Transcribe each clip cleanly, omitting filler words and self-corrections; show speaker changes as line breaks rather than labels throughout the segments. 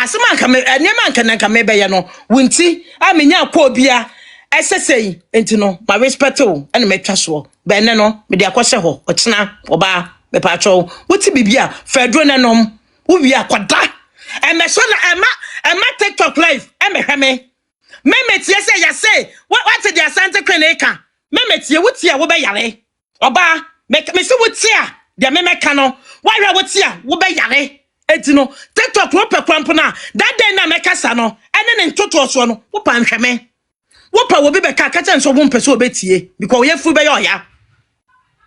asema nka me enema nka me be ye no wunti amenya kwa bia esesei enti no ma respect o ene metwa so be ne no me de akwose ho ochina oba me pa cho wuti bibia fedro nenom wo wi akwada emeso na ema TikTok live emehweme memetie se ya say what the asante kreneka memetie wuti a wo be yare oba me se wuti a de me meka no wa hwa wuti a wo be yare enti no TikTok wo pe kwampo na that day na meka sa no ene ne ntoto so no wo pa nhweme wo pa wo bi be ka kacha nso wo mpese obetie because ye fu be ya oya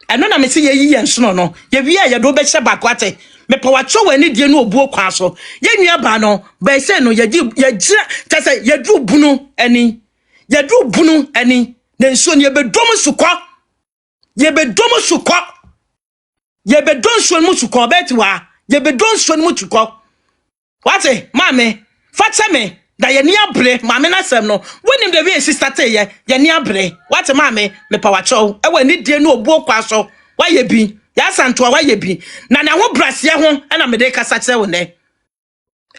eno na me se ye yi yenso no ye wi a ye do be hye bakwate me pa wa cho wani die no obuo kwa so ye nua ba no be se no ye gira tese ye du bunu ani ye du bunu ani na nso ne ye be dom sukọ ye be dom sukọ ye be don so mu sukọ beti wa ye be don so mu sukọ wate mame fata me da ye ni abre mame na sem no wonim de we sister te ye ni abre wate mame me pa wa cho e wani die no obuo kwa so wa ye bi ya santo wa ye bi na na ho brasie ho na me de kasa kire wo ne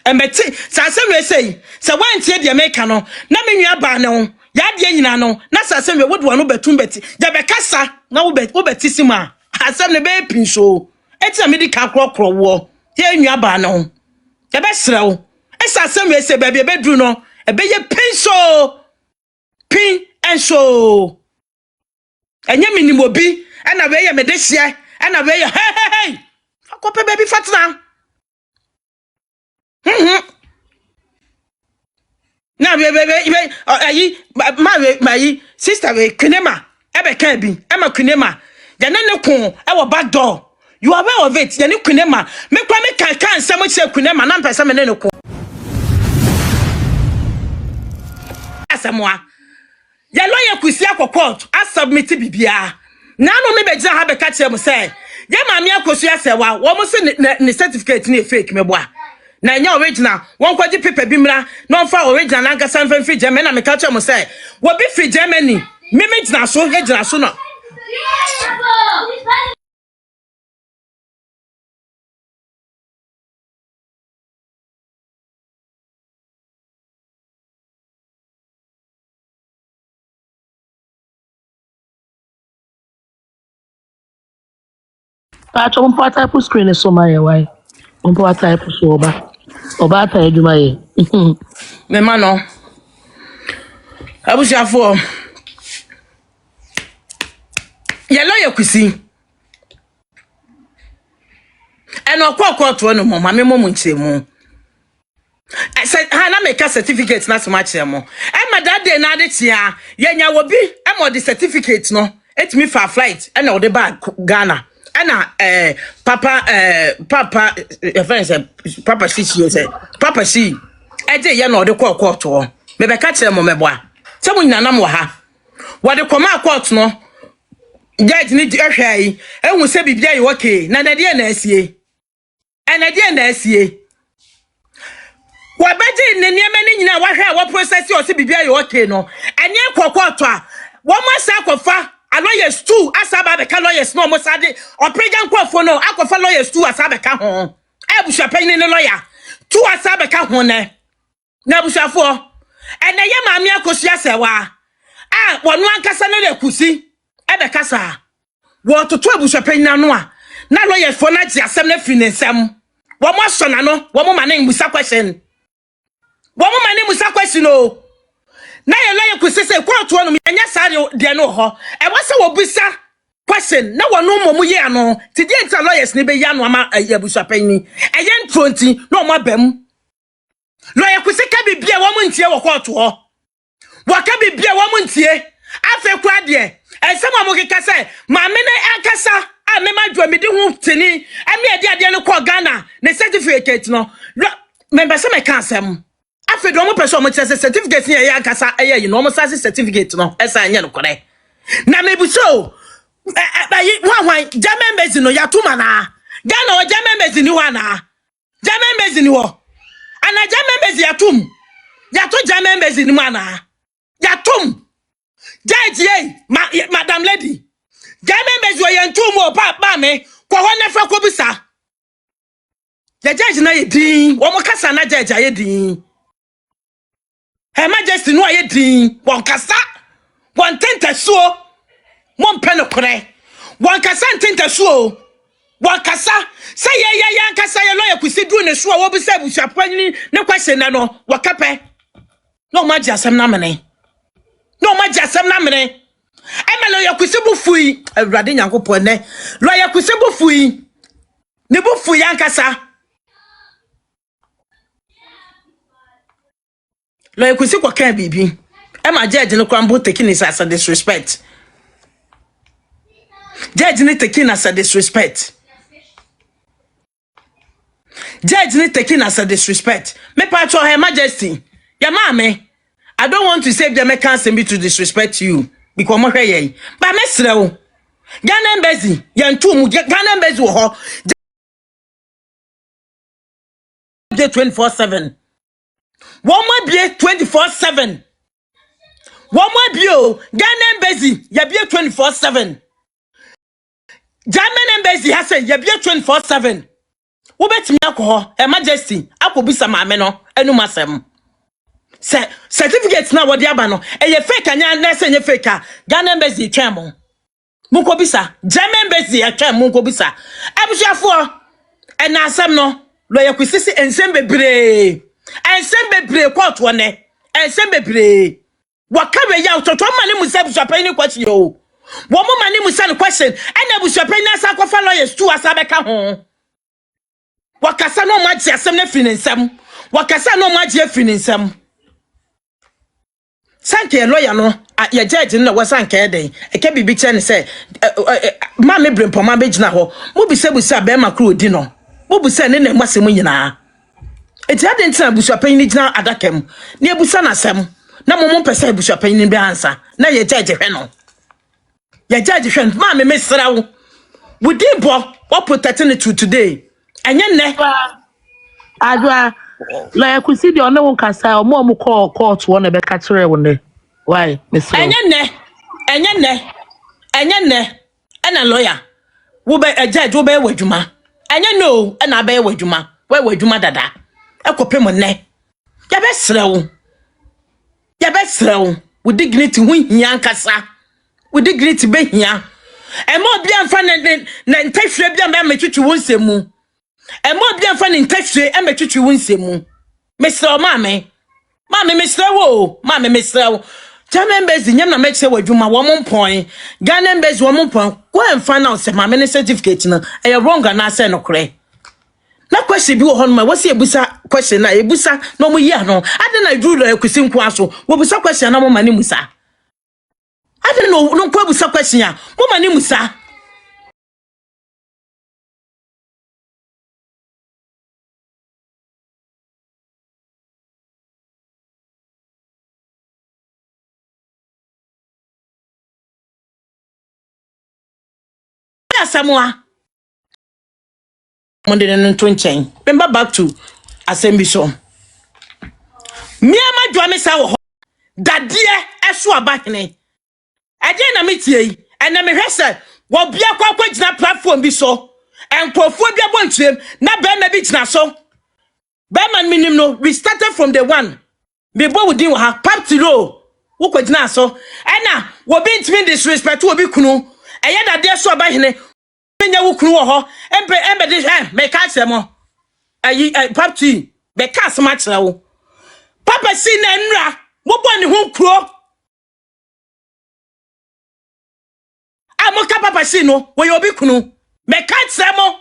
embeti sasem we sei se wantie de meka no na me nua ba ne ho ya de nyina no na sasem we wodo no betum beti de be kasa na wo beti sima asem ne be pinso eti me di ka krokro wo ye nua ba ne ho de be srew sasem we sei ba be dru no e be ye pinso pin enso enye minimobi na we ye me de hye na we ye hey akope baby fatna na we ayi my sister we kunema ebe kan bi e ma kunema ya ne kun e wo back door you are aware of it ya ne kunema me kwa me kan nsem che kunema na mpesa me ne kun asamwa ya lawyer kusi akokot asubmit bibia na no me be gina ha be ka che mo say ye maami akosu asewa wo mo se ne certificate ni fake me boa na nya original won kwaji paper bi mra no fa original na nka san free Germany na me ka che mo say wo bi free Germany me gina so ye gina so no
Pacho mpo type screen so my why. Mpo type so oba ta eduma ye.
me ma no abusiafo ye lawyer kusi eno kwakwa to no mo ma me mo nchemu ha na make certificate na so ma chemo e ma that day na de tia ye nya wo bi e mo the certificate no etimi fa flight e na wo de bag Ghana ana papa friends papa si e de ye na wo de kwakwa to me be ka chemo meboa se mo nyina nam wo ha wo de koma court no judge ni ehwai ehun se bibia ye okay na na de na asie enade na asie wabeji ne niema ni nyina wahwe wo process o se bibia ye okay no ene kokoto a wo masa kofa lawyers too asaba be ka lawyers no mo sade opregan kwafo no akofa lawyers too asaba ka ho abusuapan ni lawyer too asaba ka ho ne na abusuafo ene ye maami akosu asewa wonu ankasa no le kusi ebe kasa wo toto abusuapan na no a na lawyers for na ji asem na fi ne nsam wo mo so na no wo mo mane musa question o na ye lawyer kusi se court wo no nya sare de no ho e wo se wo busa question na wo no mo ye ano ti die nta lawyers ni be ya no ama abusuapan ni eye ntronti na o mo abam lawyer kusi ka bibia wo mo ntie wo court ho wo ka bibia wo mo ntie afa kwa de ensem mo keka se ma me na akasa a me ma dwo me di hu tini ame ade no ko Ghana ne certificate no member se me ka asem afa do mo person mo tese certificate ni ya akasa ayi no mo sase certificate no esa anya no kore na me bu so ayi hwan German base no ya tuma na Ghana o German base ni wa na German base ni wo ana German base ya to German base ni ma na ya tum Jai madam lady German base wo yentum o pa me ko ho na fa ko bisa The judge na ye din. Wo mo kasa na judge aye din. Her Majesty no aye din. Won kasa. Won tenta so. Mon peno kore. Won kasa tenta so. Won kasa. Say ya kasa ye lawyer kwisi du ne so wo bi say busuapani ne question na no wakape. No ma jasem na mene. No ma jasem na mene. Ema lawyer kwisi bu fui. Awurade Nyankopon ne. Lawyer kwisi bu fui. Ne bu fui ankasa. Lawyer kwisi kwa kan bibi. Ema judge no kwambo taking this as a disrespect. Judge ni taking as a disrespect. Judge ni taking as a disrespect. Me patro Her Majesty. Ya mame. I don't want to say the Americans and be to disrespect you. Because mo hwe ye. Ba me sre wo. Ghana embassy. Yan tu mu Ghana embassy wo ho. 24/7. One more be 24/7. One more be Ghana embassy. Ya be 24/7. German embassy has say ya be 24/7. Wo betimi akọ Her Majesty akobisa maame no enu masem. Certificate na wodi aba no eye fake anya na se nye fake a Ghana embassy twem munkobisa German embassy atwem munkobisa abusuafo ena asem no lawyer kwisisi ensem bebre court wone ensem bebre wakawe ya utoto mani musa abusuapan ni kwachi yo wo mo mani musa ni question ena abusuapan na asa kofa lawyers tu asa beka ho wakasa no maji asem na fininsem wakasa no maji afininsem sanke lawyer no ya judge no wasanke den eke bibi che ne se ma me brempoma be gina ho mo bisebusa be makro di no mo busa ne na masem nyina eti ade ntina busuapan ni gina adakem ne ebusa na asem na mo pese busuapan ni be ansa na ya judge hwe no ya judge hwe ma me mesra wo wudi bo what protecting to today anya ne
adwa lawyer kwisi de ono won kasa omo call court won be ka kire won why Mr.
anya ne ana lawyer wo be judge wo be wadwuma anya no ana be wadwuma we wadwuma dada ekopem ne ya be srew with dignity hu hia nkasa with dignity be hia e mo bia mfa na ntahwe bia ma metwetwe won semu e mo bia mfa na ntahwe e metwetwe won semu mesrew mame mesrew German embassy nyam na make say wadwuma wo mo mpon Ghana embassy wo mo mpon go and find out say mame ne certificate no e wrong na say no kore na question bi wo ho no wasi ebusa question na ebusa no mo yi ano ade na dru lo ekusi nko aso wo busa question na mo mani musa ade no nko ebusa question a mo mani musa Samoa Monday no 20. Remember back to assembly so. Me ama dwame sa wo dadie eso abahene. Ade na metie ena me hwese wo bia kwakwa gina platform bi so. Enkofo bia bontrem na be na bi gina so. Be man minim no we started from the one. Me bo wudin wo ha party ro. Wo kwagina so. Ena wo bi ntimi disrespect wo bi kunu. Eye dadie so abahene. Nya wukru wo ho embe de me ka asemo ayi party be ka asema kire wo papa si na nra wo boni ho kro amoka papa si no wo yobi kunu me ka asemo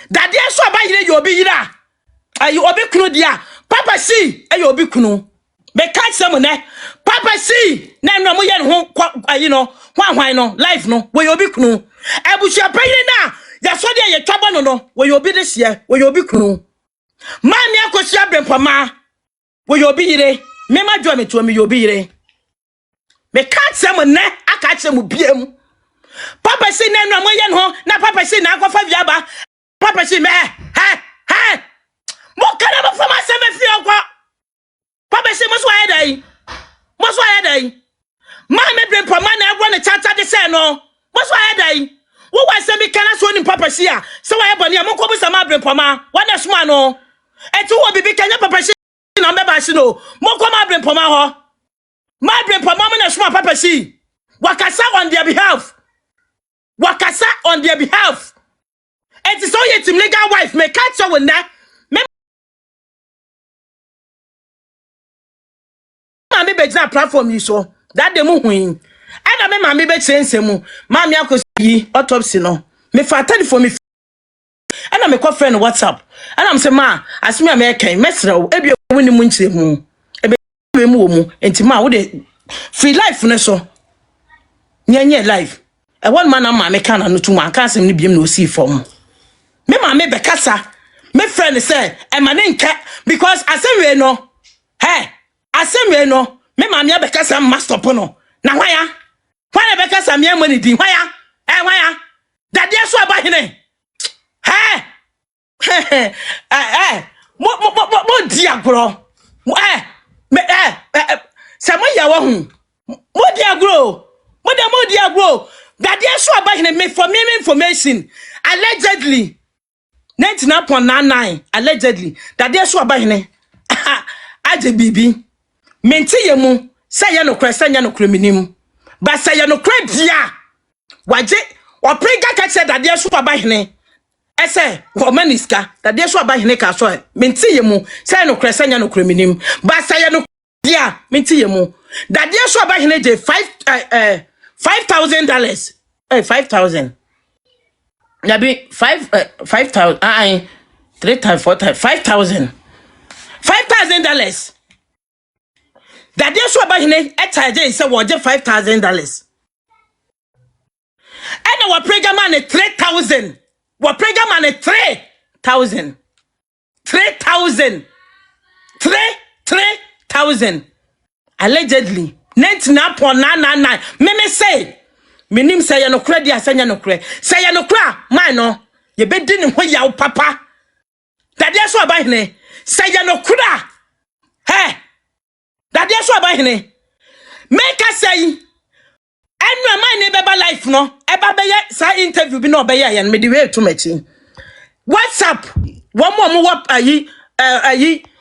dade so aba yire yobi yira ayi obi kunu dia papa si ayi kunu me ka asemo ne papa si na nra mo ye ho ayi no hwan no life no wo yobi kunu Ebusha payne na ya so de ye twaba no wo yobi de hye wo yobi kunu ma mi akosia brempama wo yobi yire me ma dwo me to me yobi yire me ka tsem ne aka tsem biem papa si na no mo ye no na papa si na akofa viaba papa si me mo kana mo fama se me fi okwa papa si mo so ayedai ma me brempama na egwo ne chata de se no mo so ayedai Wo wa se bi kana so ni papa shi a se wa ebo ne mo ko bu sama abrempoma wa na soma no enti wo bibi kanya papa shi na me ba shi no mo ko ma abrempoma ho ma abrempoma mo na soma papa shi wakasa on their behalf wakasa on their behalf enti so ye tim legal wife me catch you na me ma me be gina platform yi so that dem hu yin ana me ma me be chense mu ma me akosi autopsy no me fa telephone me ana me call friend WhatsApp ana am say ma asemi am e kan mesrew ebi woni mu nchire mu ebe mu wo mu enti ma wo de free life ne so nye life e one man am me kan no tuma kan asem ni biem na osi form me ma me be kasa me friend say e ma ne nka because asem we no asem we no me ma me be kasa master po no na hwan be kasa me amani din hwan dade so aba hene mo diagro me se mo ya wo hu mo diagro dade so aba hene me for me information allegedly 99.99 allegedly dade so aba hene aje bibi menti yemu se ye no kra se nya no kra minim ba se ye no kra bia waje oprega ka che dade so aba hene ese wo maniska dade so aba hene ka so menti yemu se no kra se nya no kra minim ba se ye no bia menti yemu dade so aba hene je $5,000 5,000 nabi 5,000 3 times 4 times $5,000 dade so aba hene charge say wo je $5,000 and our program man 3,000 what program man 3,000 allegedly 99.999 me say minim say ya no kra dia say ya no kra say ya no kra man no ye be di ne ho yaw papa dade so aba hene say ya no kra dade so aba hene make us say enu man ne beba life no eba be ye sa interview bi no be ye yan me di way to machi WhatsApp one more what ayi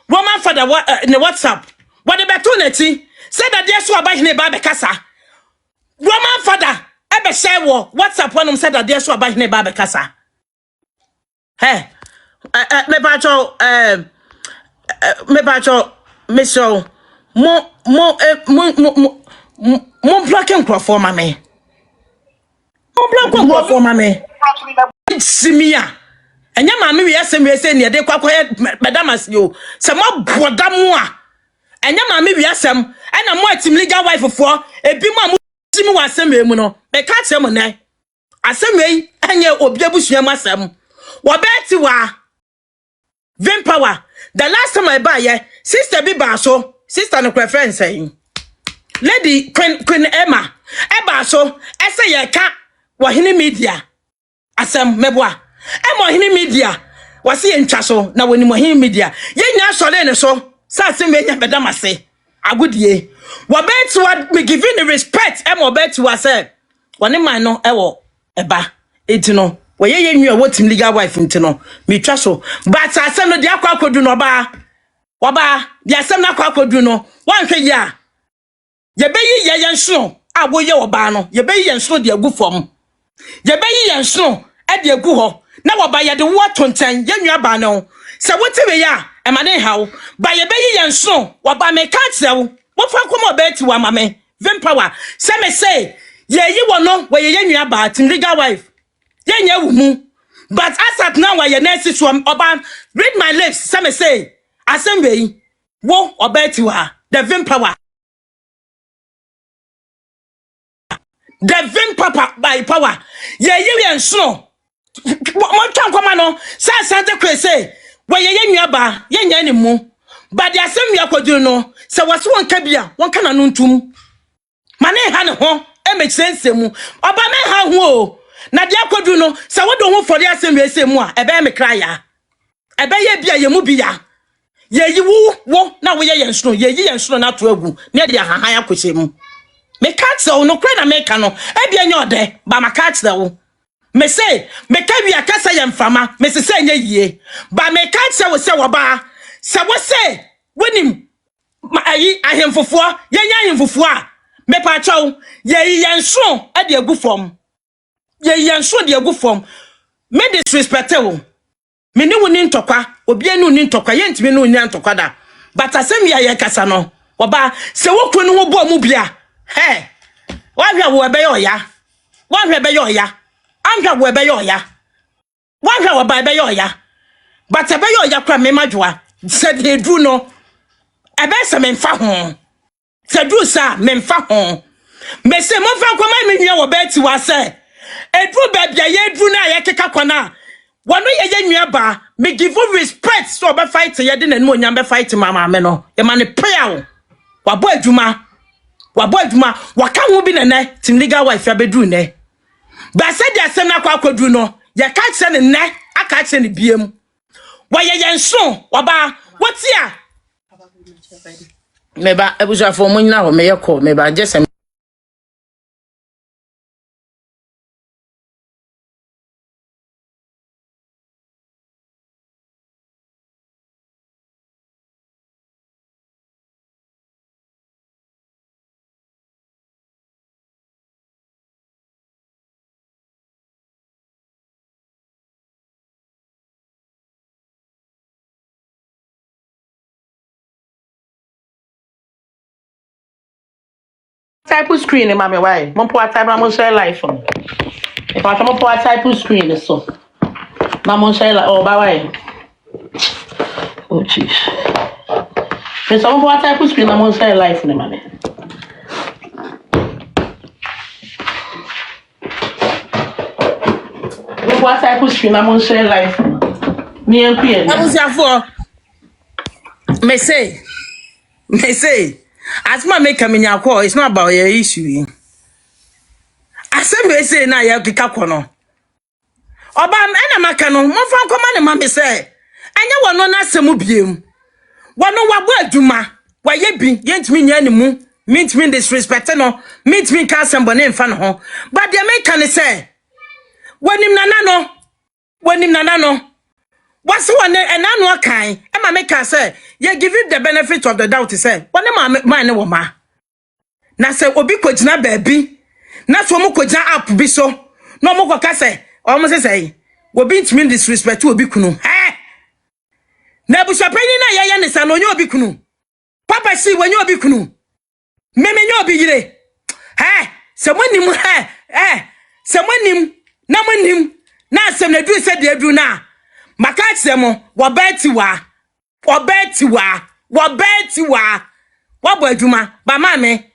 woman father ne WhatsApp what the beto na ti say that there so aba hene ba be kasa woman father ebe share wo WhatsApp one say that there so aba hene ba be kasa me ba cho me so mo blocking crofo ma me mo blocking crofo ma me simia enya ma me wi asem we say ne de kwakwa bedamas yo se mo boda mu a enya ma me wi asem ena mo atim legal wife fo ebi mo amu wa asem we mu no be ka che mo nan asem we enya obi abusua ma asem wo beti wa Vim Power the last time I buy sister bi ba so sister no preference saying Lady Queen Emma eba so ese ye ka wo hini media asem meboa Emma hini media wase ye ntwa so na woni mo hini media ye nya sole ne so sa asem we nya bedamase agodie wo bet what me giving the respect Emma bet wa say woni man no ewo eba etino wo ye nwa wotim legal wife ntino me twa so but asem no de akwakodu no ba de asem na akwakodu no wanhwe ya ye be yi ye yenso abo ye oba no ye be yi yenso de agu fom ye be yi yenso e de agu ho na woba ye de wo tontan ye nwa ba no se wotiwe ya e ma ne hawo ba ye be yi yenso woba me ka tsewo wo fa komo be ti wa ma me Vim Power se me say ye yi wo no wo ye nwa ba tim legal wife ye nya wu mu but as at now ye na si so oba read my lips se me say asem wo oba ti wa the Vim Power the Vim by power ye yenso mo twan kwama no sa de kwese wo ye nwa ba ye nya ni mu but the asem wi akodu no se wose won ka bia won kana no ntum mane ha ne ho e me sense mu oba me ha ho o na de akodu no se wo do ho for the asem wi ese mu a e be me kra ya e be ye bia ye mu bia ye yi wo na wo ye yenso ye yi yenso na to agu ne de ahahan akoche mu me catch no kra na make no e bia nya ode ba ma catch wo me say me ka wi akasa ye mfama me se say nya yie ba me ka che wo se wo ba se wo se wonim ayi ahemfofo ye nya ahemfofo a me pa chaw ye yenso e de agu fom ye yenso de agu fom me disrespect wo me ni woni ntokwa obi anu ni ntokwa ye ntimi no nya ntokwa da but asem ya ye kasa no wo ba se wo kro no wo bo mu bia he wa hwa wo be yo ya wa hwa be yo ya anhwa wo be yo ya wa hwa wo ba be yo ya but be yo ya kwa me madwoa se de dru no ebe se me mfa ho se dru sa me mfa ho me se mo fa kwa ma me nwa wo be ti wa se edru ba bia ye dru na ye keka kwana wono ye nwa ba me give you respect so be fight ye de na no nya be fight mama me no ye ma ne prayer wa bo adwuma waka ho bi nene tim legal wife abedru ne ba se dia sem na kwa akwadru no ye ka che ne ne aka che ne biem wa ye yenso wa ba wotia me ba ebuja fo mo nyina ho me ye call me ba just type screen mama why mo po type na mo share life on if I come po type screen so na mo share oh ba why oh jeez me so mo po type screen na mo share life ne mama mo po type screen na mo share life me en pie abusiafo me say as my make me nyakwo it's not about your issue asem we say na ya kika kono oba na maka no mo fa nkoma ne ma me say anya wono na asem biem wono wabo adwuma waye bi yentimi nya ne mu mentimi disrespect no mentimi ka asem bone mfa no ho but the make can say wonim nana no what's one enano akan e ma make say you give him the benefit of the doubt say one man ne wo ma na say obi kogina baabi na so mo kogina app bi so no mo koka say o mo say obi ntimi disrespect obi kunu na bushapani na yeye ne sa no nyo obi kunu papa si wanyo obi kunu meme nyo obi yire se monim se monim na monim na asem na du se de adu na maka tsemo wabeti wa wabo adwuma ba ma me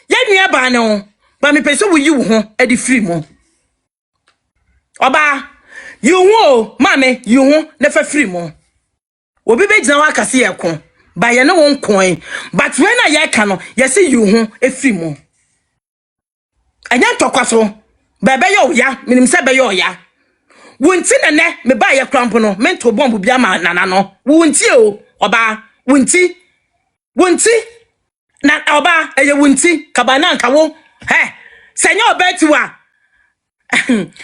ye nua ba ne ho ba me pese wo yi wo ho edi free mo oba yi wo ma me yi wo na fa free mo obi be gina wa kase ye ko ba ye ne won kon but when na ye ka no ye se yi wo e free mo anya tokwaso ba be yo ya minim se be yo ya wunti nene me ba ye krampo no mento bomb bia ma nana no wunti o oba wunti na oba eye wunti kabana nkawo senya obeti wa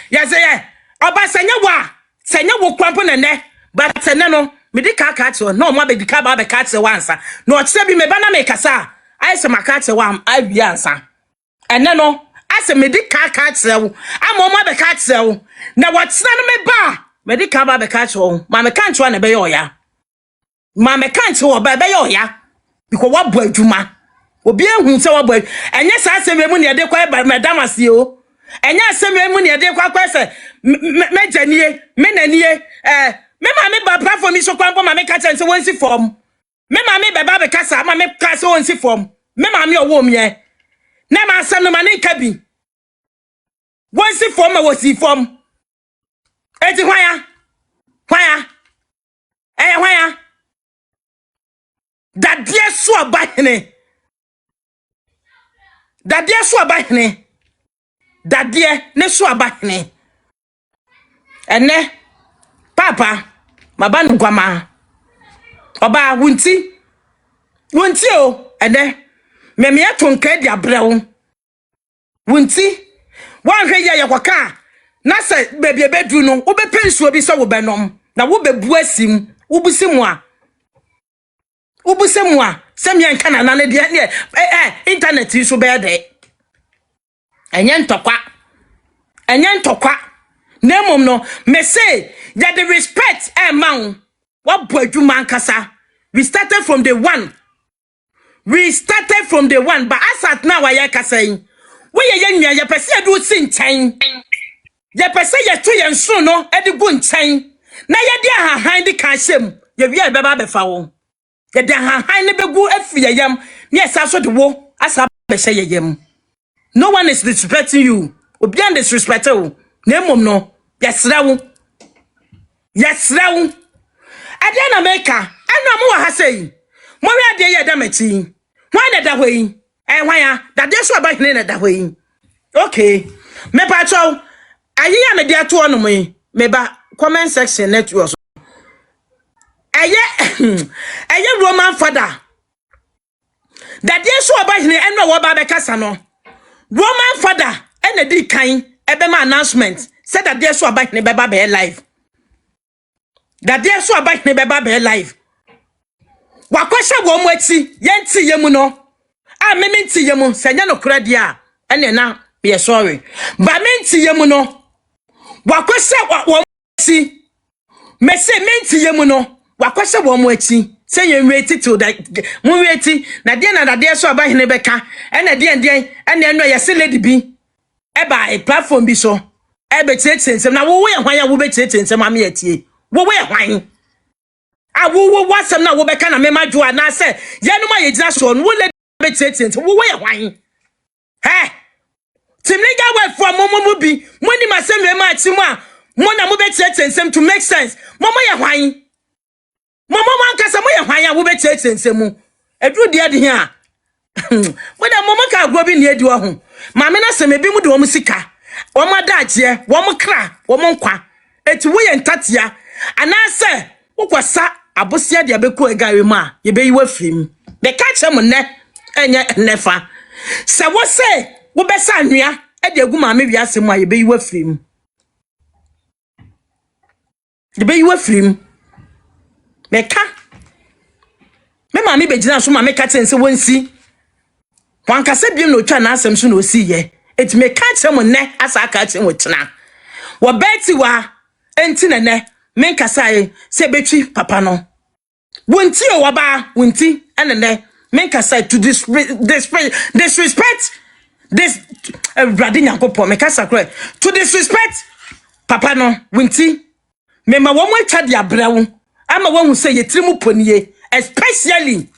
ya say oba senya wo krampo nene but senya no me di ka che no ma be di ka ba be ka che wansa no che bi me ba na me kasa ai se maka che wa ai ansa ene no ase me di ka che wo ama ma be ka che wo na watsena no me ba me di ka ba be ka che wo ma me kan che na be yo ya ma me kan che wo ba be yo ya because what boy adwuma obi ehun se what boy enye sa asem emu ne de kwa ba madam ase o enye asem emu ne de kwa se me janie me nanie me ma me ba platform mi so kwa ma me ka che se won si form me ma me be ba be kasa ma me ka se won si form me ma me owo mye na ma asem no ma ne ka bi won si form ma wo si form eti hwaya hwaya dadie so abahene dadie ne so abahene ene papa mabanu kwama oba wunti o ene meme yato nka dia brewo wunti wan hwe ye yakwaka na say baby bedu no wo be pensuo bi so wo benom na wo bebu asim wo busimu a sem yan kana na ne de internet yi so be de enye ntokwa na mom no me say ya the respect man what boy do man kasa we started from the one but as at now I kasa yin we ye nua ye pese do si nchen ye pese ye to ye nso no e de gu nchen na ye de ahahan de ka hyem ye wi e beba befa wo ye de ahahan ne begu afi ye yam ne esa so de wo asa be hye ye yam. No one is disrespecting you obi and disrespect you na mom no yesra wo ade na meka ana mo wa ha sei mo wi ade ye da machi why na da hoyi why ya da de so ba hene na da hoyi. Okay me pa chow ayi ya me de ato ono me ba comment section net you so aye Roman father da de so ba hene eno wo ba be kasa no Roman father ena di kan ebe ma announcement said that de so ba hene be ba be live that de so ba hene be ba be live wakwasha wo mo ati yenti yemu no a me nti yemu senya no kra dia ene na be sorry ba me nti yemu no wakwasha wo ati me se me nti yemu no wakwasha wo mo ati senya nweti to that mo nweti na de na de so ba hene beka ene de ene no yesi lady bi e ba a platform bi so e be tietensem na wo ye hwan ya wo be tietensem am ye tie wo ye hwan awo wasem na wo beka na mema dwo na se yenu ma yegina so no le betete wo ye hwan he timliga we from momo bi moni masem we ma chimu a mo na mo betete nsem to make sense momo ye hwan momo man kasa mo ye hwan a wo betete nsem edru de ade hia mo da momo ka agwo bi ne edi wo ho ma me na se me bi mu de wo sika wo ma daje wo mo kra wo mo nkwa eti wo ye ntatia ana se ukwasa abosia dia beku egawe ma ye be yiwa fim be ka chem ne enye nefa se wo se wo be sa anua e de agu ma me wi asem a ye be yiwa fim ye be yiwa fim me ka me ma me be gina so ma me ka chem se wonsi wan ka se biem no twa na asem so na osi ye eti me ka chem ne asa ka chem wo tena wo beti wa enti ne men kasaye se betwi papa no wonti o waba wonti enene men kasaye to disrespect this radin yakopo me kasa kre to disrespect papa no wonti me ma wo mo atwa de abrewo ama wo hu se yetrimu ponie especially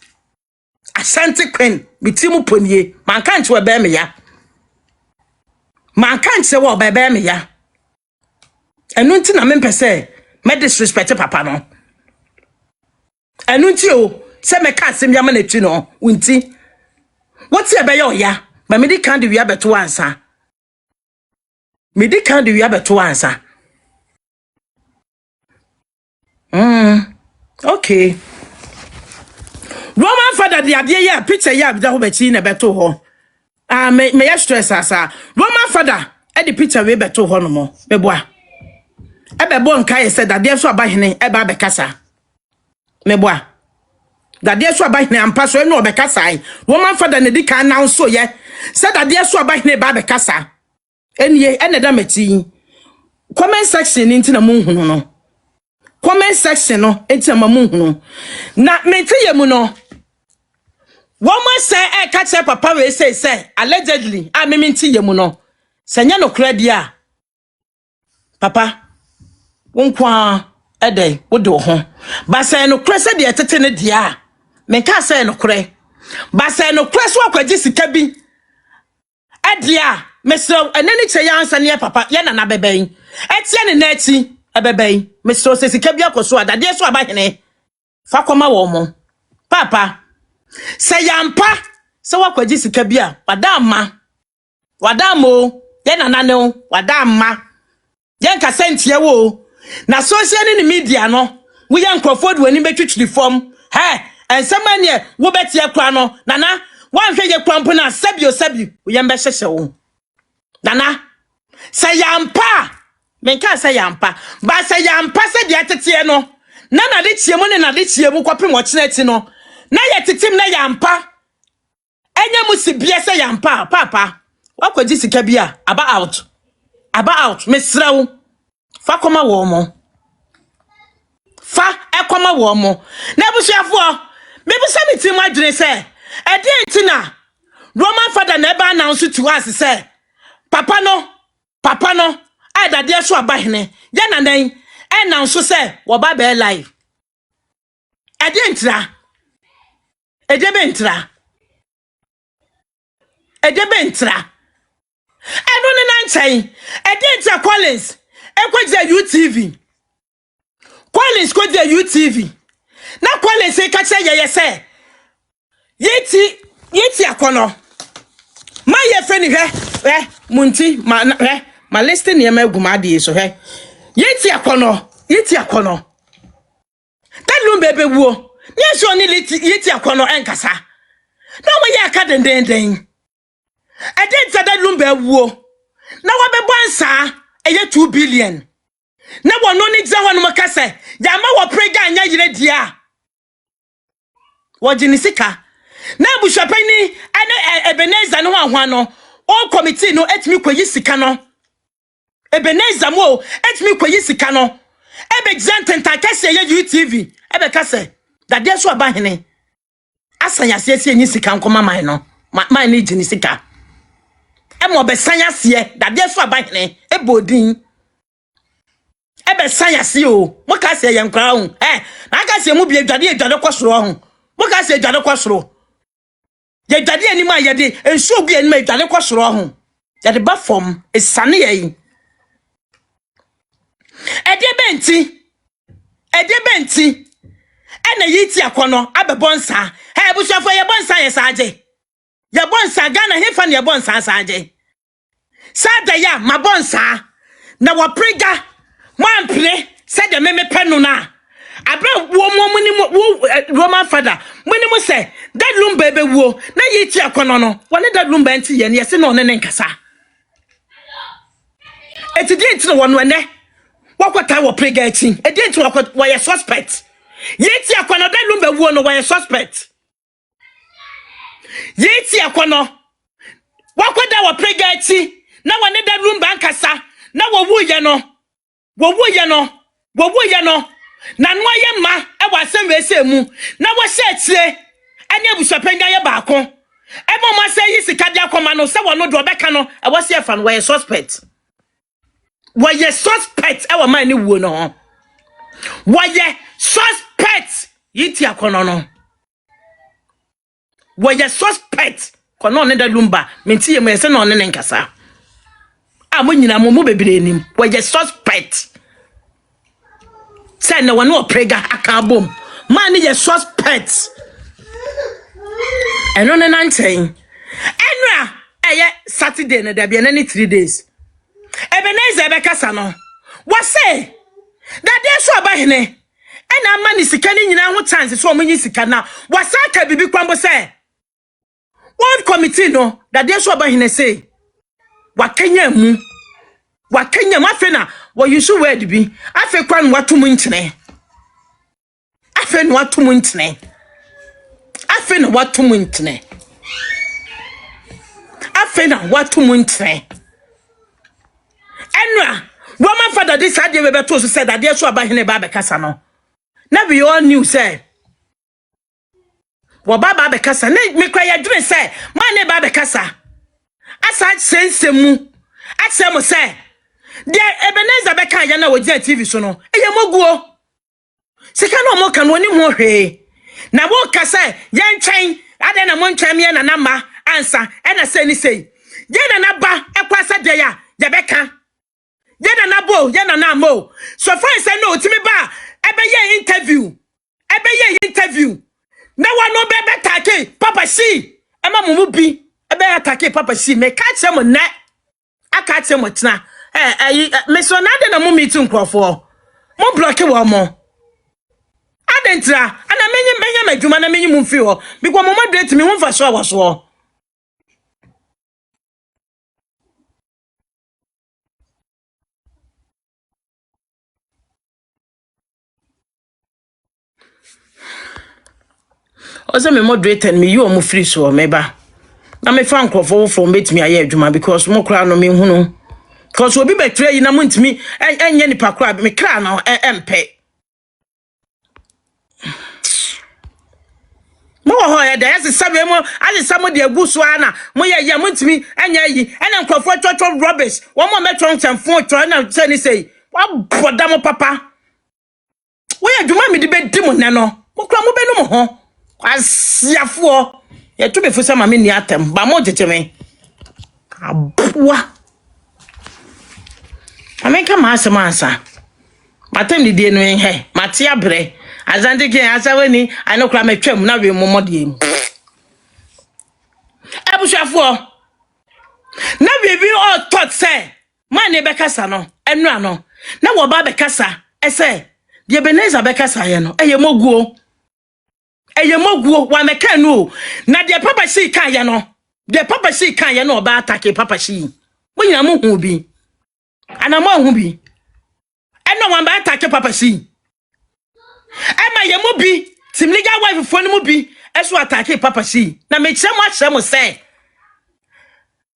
Ashanti Queen bitimu ponie man kan che oba me ya man kan che wo oba me ya enu nti na men pese me disrespect papa no enu nti o se me ka asem ya ma na twi no unti what e be ya ba me di kan de wi abeto ansa okay Roman father the ade ya picture ya da ho bechi na beto ho me ya stress asa Roman father e the picture we beto ho no mo me boa ebe bo nka ye said that there so abahene eba bekasa meboa that there so abahene ampa so eno bekasa woman father ne dika announce so ye said that there so abahene eba bekasa enye ene da mati comment section nti na munhunu no comment section no enti na munhunu na menti ye mu no woman say catch papa we say allegedly a menti ye mu no senya no kredi a papa wonkwa ede wodo ho ba say no kre se de tete ne dia me ka say no kre ba say no kre so akwaji sika bi adia mesro enani che ya ansa ne papa ye na na beben etie ne na achi ebeben mesro se sika bi akoso adade so abahene fa koma wo mo papa say yampa se wakwaji sika bi a wadamo ye na na ne wadamma yen ka sentie wo na social media no we yan croford wani betwitwi form ensema ne wo betie kwa no nana wan hwe ye kwampo na sabio we yan be hyehye wo nana say yampa menka say yampa ba say yampa say dia tete no na de tie mu ne na de tie mu kwapem wo kene ti no na ye tetem na yampa enye mu sibie say yampa papa wakwaji sika bia aba out mesrawo fa koma wo mo fa ekoma wo mo na busuafo me busa me ti mu adwene say e de ntina Roman father never announced to us say papa no I da dia so abahene ya nanan announce say wo ba be live e de ntra e de bentra eno ne nanchen e de ntra Collins e kwaje UTV Collins kwaje UTV na Collins e ka che ye say yeti akono ma ye feni hwe munti ma listen ye ma aguma de so hwe yeti akono tadlum bebe wuo nye so ni yeti akono enkasa na mo ye aka denden ade tadlum be wuo na wo be bonsa eye 2 billion na wono ni gza hono makase ya ma wo prega anya yire dia wo jinisika na bushapani ana Ebenezer no ahwa no all committee no etimi kwayi sika no Ebenezer mo etimi kwayi sika no ebe gzantenta kase ye UTV ebe kase da de so abahene asanyase ese enyi sika nkoma man no man ni jini sika e mo be sanyase da de so abahene ebe odin ebe sanyase o mo kase ye nkra hu na kase mu bi edwade kwosoro hu mo kase edwade kwosoro ye dade ani ma ye de enso bi ani ma dade kwosoro ho ye de ba fom esane ye ede benti ena yiti akono abebonsa busuafo ye bonsa ye saaje ye bonsa Ghana hefa ne ye bonsa saaje sada ya mabonsa na wo prega mampre se de meme penu na abra wo mo Roman father muni mo se that room baby wo na yiti akono no wone that room benti ye ne se no ne nkasa etidi enti no wono ene wakwata wo prega eti edi enti wakwata wo ye suspect yiti akono that room baby wo no wo ye suspect yiti akono wakwata wo prega eti na wone that room bankasa na wo wuye no na no ye ma e wasem wese mu na wo hye ane abusuapanga ye baako e mo ma say yisika dia koma no se wono do beka no e wo se fa no we suspect e wo man ni wuo no wo ye suspect yiti akono no wo ye suspect kono ne da lumba menti ye mo se no ne nkasa mo nyina mo bebre nim wo ye suspect say no one no prega akabom man ye suspect eno ne nanten enra eye Saturday na da bia na 3 days Ebenezer be kasa no wo say that dey so abahene ena ama ni sika ni nyina ho chance so omunyi sika na wasaka bibi kwambo say one committee no that dey so abahene say wakanya mu afe na wo yusu word bi afe kwa no watum ntene afe no watum ntene enra Roman father this had you better to say that they so abahene ba be kasa no na we all knew say wo ba be kasa na me kwa ya dwene say man ne ba be kasa asa sensemu asem say de Ebenezer beka ya na wogia TV so no eye moguo sika no mo kan woni ho hwe na wo ka say ye ntwen ade na mo ntwen me na na ma ansa e na say ni say ye na na ba ekwasa de ya ye beka ye na na bo ye na na mo so for say no timi ba ebe ye interview na wa no be take papa si e ma mo bi ebe atake papa si me ka che mo na aka che mo tena me so na de na mo meeting crofo mo block wo mo adentra ana menya madwuma na menyi mu mfi ho because mo moderate me ho fa so awaso Ose me moderator me you omo free so meba. Na me fan crofo from betimi aye adwuma because mo kra no me hunu. Because obi betray yi na mo ntimi enye nipa kra me kra na empe. Mo ho ya da yesi sabe mo ali samo de aguso ana mo ye mo ntimi enya yi ena crofo twotwo rubbish wo mo metro ntemfo tro na say ni say wa boda mo papa. We adwuma me de bedi mo ne no. Mo kra mo be no mo ho. Asiafo ye to be fo sama me ni atem ba mo jejeme. Abua. Ameka ma asema ansa. Matem di die no en he. Mate abre. Azande ke asaweni anokra metwam na we momode em. Abusuafo. Na bibi all thought say man e bekasa no enu ano. Na wo ba bekasa ese de Ebenezer bekasa ye no eye moguo. Eye moguo wa meka nu na de papa shi kan ye no. De papa shi kan ye no ba atake papa shi. Mo nyina mo hu bi. Ana mo hu bi. Eno wan ba atake papa shi. Ema ye mo bi timliga wife fo ni mo bi eso atake papa shi. Na me kire mo ahye mo say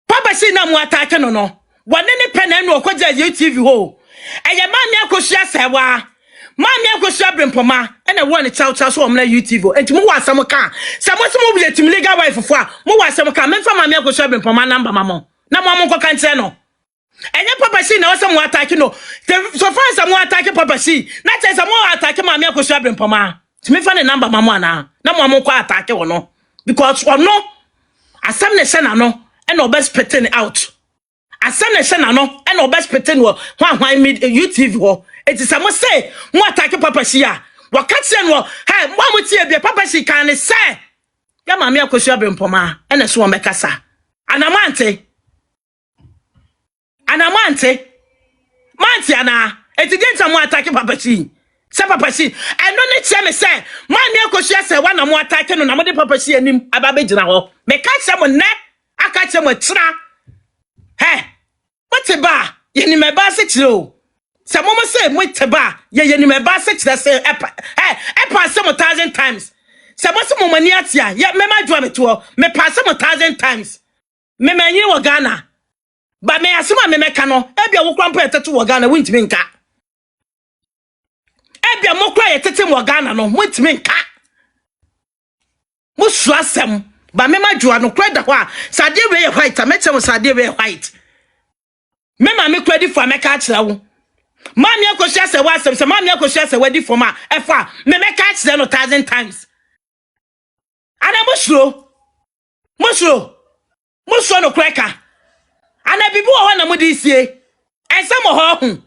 papa shi na mo atake no no. Wone ni pe na nu okogya YouTube ho. Eye ma me akohia sewa. Ma me akohia brempoma ena wo ne chow so omna YouTube. Enti mo wasam ka. Se mo so mo bi timliga wife fo a mo wasam ka me fa ma me akohia brempoma number mamo. Na mo nkoka nche no. Enye papa shi na wasam mo atake no. So far as mo atake papa shi, na che se mo atake ma me akohia brempoma. Ti me fa ne number mamo ana. Na mo nko atake wo no. Because ono asam ne se na no ena obes petting out. Asem ne shena no e no best pretend wo hwan YouTube wo eti say mo attack papa shi a wo ka che no hey mo tie bia papa shi kan ne say ya ma me akosu abempoma e na so wo mekasa anamante manti ana eti genta mo attack papa shi say papa shi e no ne che me say ma me akosu say wa na mo attack no na mo de papa shi anim aba be gina ho me ka che mo ne aka che mo tira hey what ba ye ni me ba se chiro se mo say what ba ye ni me ba se chira say pass 1,000 times se mo se mo mani atia ye me ma dwa me to me pass 1,000 times me manyi wo Ghana ba me asema me meka no e bia wo krampo etetu wo Ghana wintimi nka e bia mo kra yetete wo Ghana no wintimi nka mo so asem ba me ma dwa no kra da ho a sade we white a me che mo sade we white me ma me credit for America kira wo ma me akohia se wa asem se ma me akohia se wadi for ma efa me ka kira no 1,000 times ana musro no kweka ana bibi wo na mudi sie ensem ho hu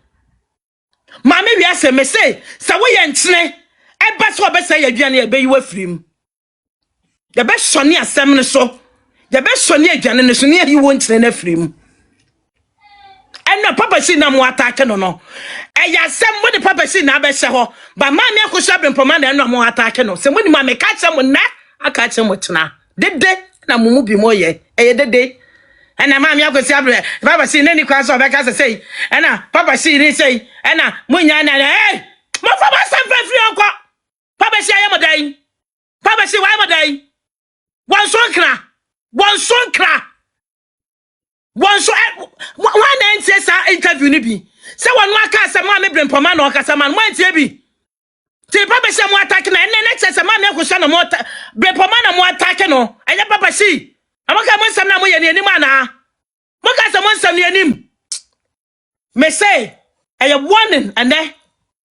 ma me wi asem me say se wo ye nkyene e ba so be say ye aduane e be yi wafirim ye be sone asem ne so ye be sone aduane ne so ne yi wo nkyene na afirim ena papa shi na mo attack no no eya sem mo de papa shi na be hye ho ba ma me akohia brempoma na ena mo attack no se mo ni ma me ka che mo na aka che mo tena dede na mumu bi mo ye eye dede ena ma me akohia bre papa shi na ni kwa so be ka say ena papa shi ni say ena mo nya na hey mo fa ba sem free onko papa shi aye mo dai papa shi why mo dai one sonkra one so one entie sa interview ni bi se wonu aka se ma me brempoma na okasa man mo entie bi ti papa shi mo attack na ene che se ma me akohia na mo brempoma na mo attack no anya papa shi amaka mo nsam na mo ye ni anim ana mo ka se mo nsam ni anim me say I warning and then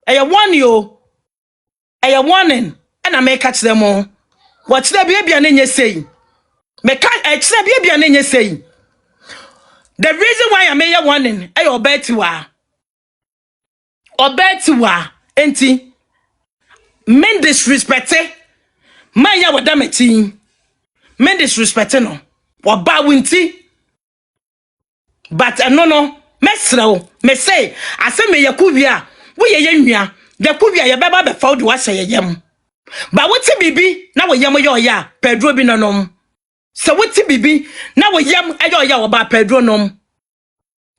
I warn you I warning and I make catch them all what the baby and you say me can I say baby and you say the reason why I may warning I obey to enti men disrespect man ya wadameti men disrespect no waba winti but no mesro me say ase me yakuvia wo ye nwa de kuvia ye beba be faud wa say yem ba wuti bibi na wo yem yo ya Pedro bi nonom so wuti bibi na wo yem ayo ya wo ba Pedro nom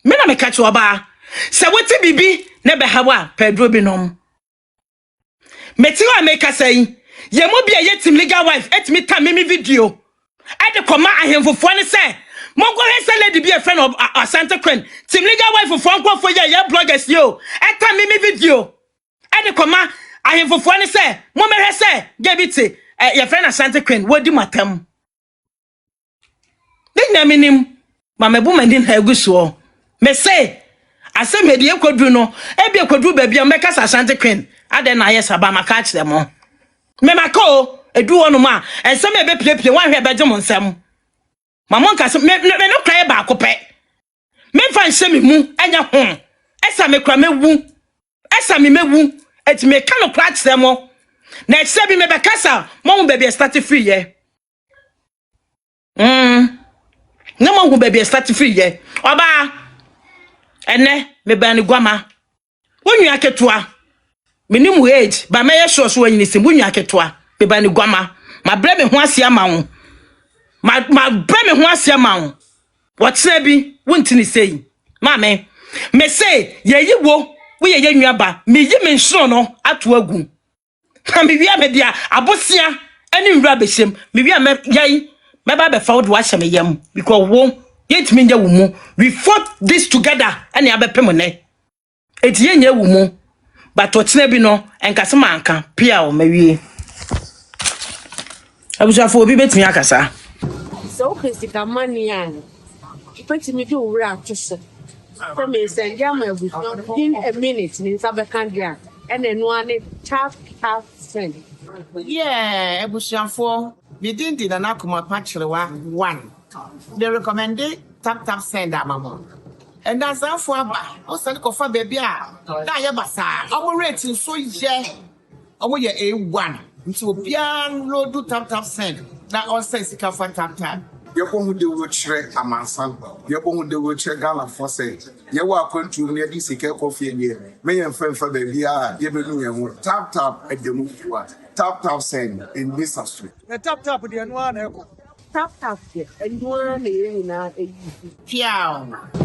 me na me catch wo ba so wuti bibi na be hawa Pedro bi nom meti wa make say ye mo bia ye team legal wife etimi ta me video e de koma ahemfofo ne say monko he say lady be a friend of Asante Queen team legal wife for nkofo ye bloggers yo e ta me video e de koma ahemfofo ne say mo me he say ge bi te your friend Asante Queen wodi matam na minim mama bu mandi na eguso me say ase me de ekwadru no e bi ekwadru ba bia me kasa Asante Queen ade na yes aba maka kire mo me mako edu wonu ma ense me be pleple wan hwe beje mo nsam mama nka se me no krai ba ko pe me fa nse me mu anya ho esa me kra mewu esa me mewu eti me ka no kra kire mo na ese bi me be kasa mo be start free ye na mo be start free ye oba ene me ba ni guama wonu aketua minimu age ba me sure so wanyini se wonu aketua me ba ni guama ma bre me ho asia ma wo ma bre me ho asia ma wo wotre bi wontini sei ma me say ye wo ye nnuaba me yi me nshiro no ato agu na me wi me dia abosia ani nwura behiem me wi me yai me ba be fa wo do ahye me yam because wo yet me nya wo mu we fought this together ani abepem ne eti nya wo mu but wotre bi no enkase manka pia o mawie abusafo obi betimi akasa
so physical money and put me do wrap to so me send ya my in a minute in Sabakandria and then one half friend.
Yeah, Ebushanfo, we didn't did an akuma patchlewa one. They recommended tap send that mama. And that's how for also for baby. That yabasa, our rating so yeah. Our year A1 into pian load do tap send. That also is a for tap.
You're going to do chere amansan. You're going to do chere Ghana for say. You are going to near this coffee here. May and friend for the VR. You will tap at the move you are. Tap send in this street.
The tap with the one.
Tap, and one in a
Piao.